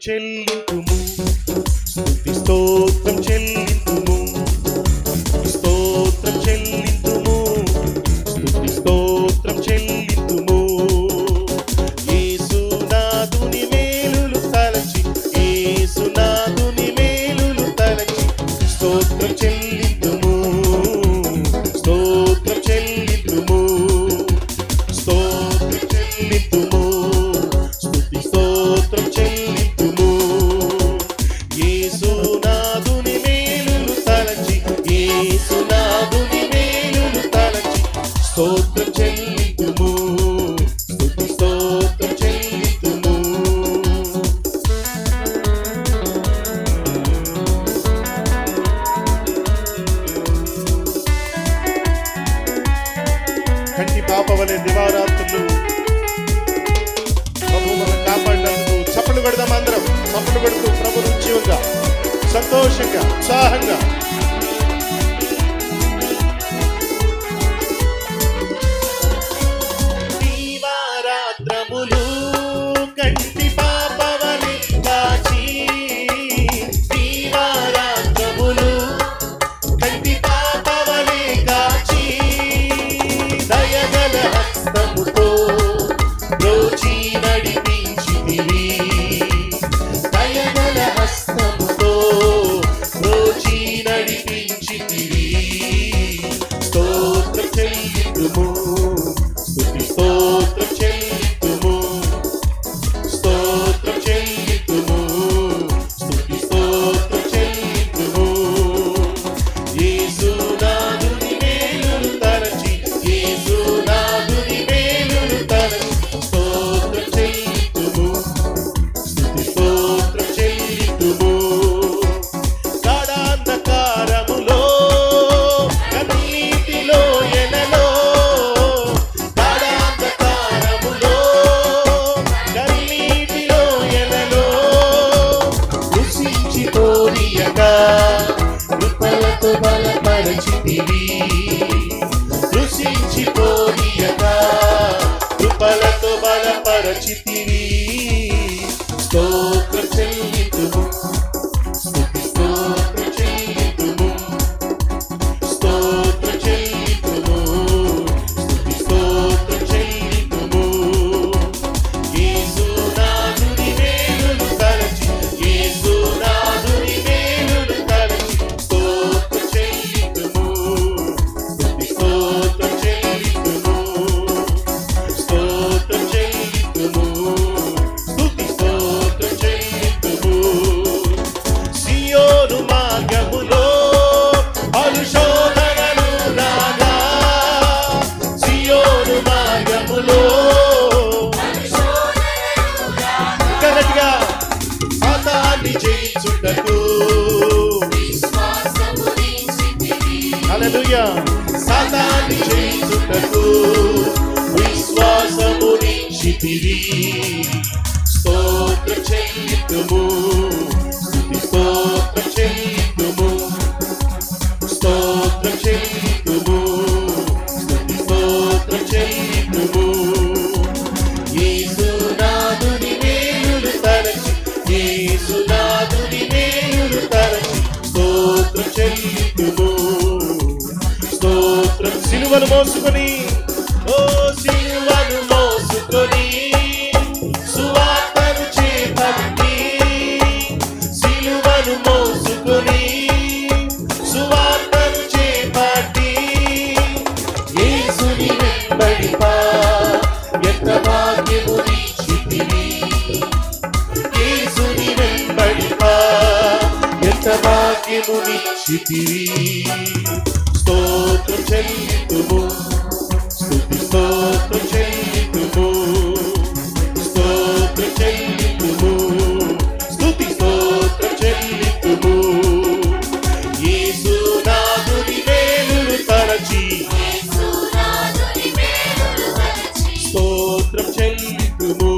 చెల్లింతుము, స్తుతి స్తోత్రం చెల్లింతుము, స్తోత్రం చెల్లింతుము, స్తుతి స్తోత్రం చెల్లింతుము. యేసునాథుని మేలులు తలచి, యేసునాథుని మేలులు తలచి స్తోత్రం చెల్లింతుము, స్తోత్రం చెల్లింతుము, స్తోత్రం చెల్లింతుము, స్తుతి స్తోత్రం చెల్లింతుము. యేసునాథుని మేలులు తలచి, యేసునాథుని మేలులు తలచి స్తోత్రం చెల్లింతుము, స్తుతి స్తోత్రం చెల్లింతుము. కంటి పాప వలె దివారాత్రులు ప్రభు మనం కాపాడినందుకు చప్పట్లు కొడదాం. అందరం చప్పట్లు కొడుతూ ప్రభు జీవంగా, సంతోషంగా, ఉత్సాహంగా దివారాత్రములు కంటి పాప వలె కాచి, దివారాత్రములు కంటి పాప వలె కాచి దయగల హస్తముతో బ్రోచి నడిపించితివి, దయగల హస్తముతో బ్రోచి నడిపించితివి. స్తోత్రం చెల్లింతుము, స్తుతి స్తోత్రం చెల్లింతుము, స్తోత్రం చెల్లింతుము, స్తుతి స్తోత్రం చెల్లింతుము. యేసునాథుని మేలులు తలచి, యేసునాథుని మేలులు తలచి స్తోత్రం చెల్లింతుము, స్తుతి స్తోత్రం చెల్లింతుము. గాఢాంధకారములో కన్నీటిలో ఎలలో, గాఢాంధకారములో కన్నీటిలో ఎలలో కృషించి తోరియగా కృపలతో బలపరచితివి, కృషించి తోరియగా కృపలతో బలపరచితివి. స్తోత్రం చెల్లింతుము, స్తుతి స్తోత్రం చెల్లింతుము, స్తోత్రం చెల్లింతుము, స్తుతి స్తోత్రం చెల్లింతుము. యేసునాథుని మేలులు తలచి, యేసునాథుని మేలులు తలచి స్తోత్రం చెల్లింతుము, స్తుతి స్తోత్రం చెల్లింతుము, స్తోత్రం చెల్లింతుము, స్తుతి స్తోత్రం చెల్లింతుము. సియోను మార్గములో పలుశోధనలు రాగా, సియోను మార్గములో గట్టిగా సాతాన్ని జయించుటకు, హల్లెలూయా, సాతాన్ని జయించుటకు విశ్వాసమునిచ్చితివి. స్తోత్రం చెల్లింతుము, స్తుతి స్తోత్రం చెల్లింతుము, స్తోత్రం చెల్లింతుము, స్తుతి స్తోత్రం చెల్లింతుము. యేసునాథుని మేలులు తలచి, యేసునాథుని మేలులు తలచి స్తోత్రం చెల్లింతుము, స్తోత్రం. సిలువను మోసుకొని, ఓ సిలువను మోసుకొని సువార్తను చేపట్టి, సిలువను మోసుకొని సువార్తను చేపట్టి యేసుని వెంబడిపా ఎంత భాగ్యమునిచ్చితివి, యేసుని వెంబడిపా ఎంత భాగ్యమునిచ్చితివి. స్తోత్రం చెల్లింతుము, స్తుతి స్తోత్రం చెల్లింతుము, స్తోత్రం చెల్లింతుము, స్తుతి స్తోత్రం చెల్లింతుము. యేసునాథుని మేలులు తలచి, స్తోత్రం చెల్లింతుము,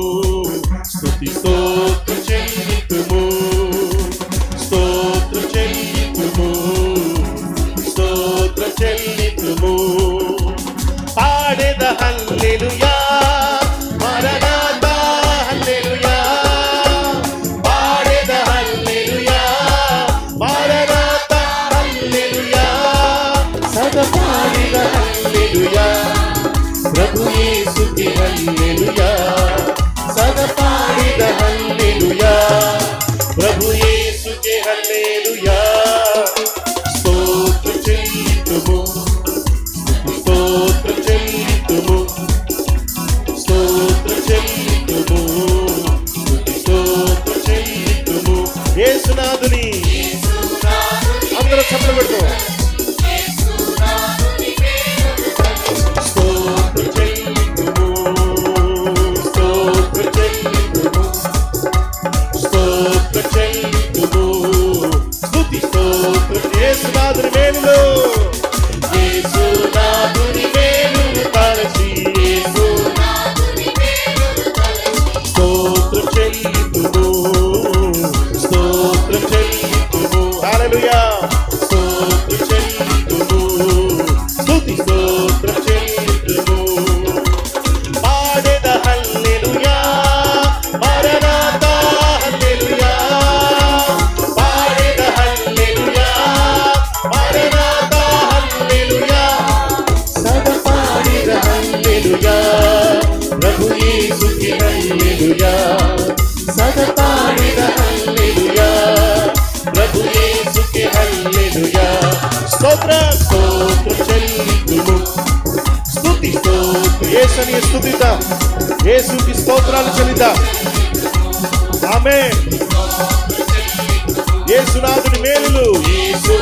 స్తుతి స్తోత్రం చెల్లింతుము, స్తోత్రం చెల్లింతుము, స్తోత్రం చెల్లింతుము. పాడెద హల్లెలూయా, మరణాతా హల్లెలూయా, పాడెద చప్పట్లు కొడుతూ యేసునాథుని మేలులు యేసునాథుని మేలులు తలచి స్తోత్రం చెల్లింతుము స్తోత్రం చెల్లింతుము హల్లెలూయా స్తోత్రం చెల్లింతుము స్తుతి స్తోత్రం చెల్లింతుము పాడెద హల్లెలూయా మరణాతా హల్లెలూయా పాడెద హల్లెలూయా మరణాతా హల్లెలూయా సదా పాడెద హల్లెలూయా ప్రభు యేసుకి హల్లెలూయా సదా పాడెద హల్లెలూయా ప్రభు యేసుకి హల్లెలూయా స్తోత్రం స్తోత్రం చెల్లింతుము స్తుతి స్తోత్రం యేసుని స్తుతిద్దాం యేసుకి స్తోత్రాలు చెల్లిద్దాం ఆమేన్ యేసునాథుని మేలులు యేసు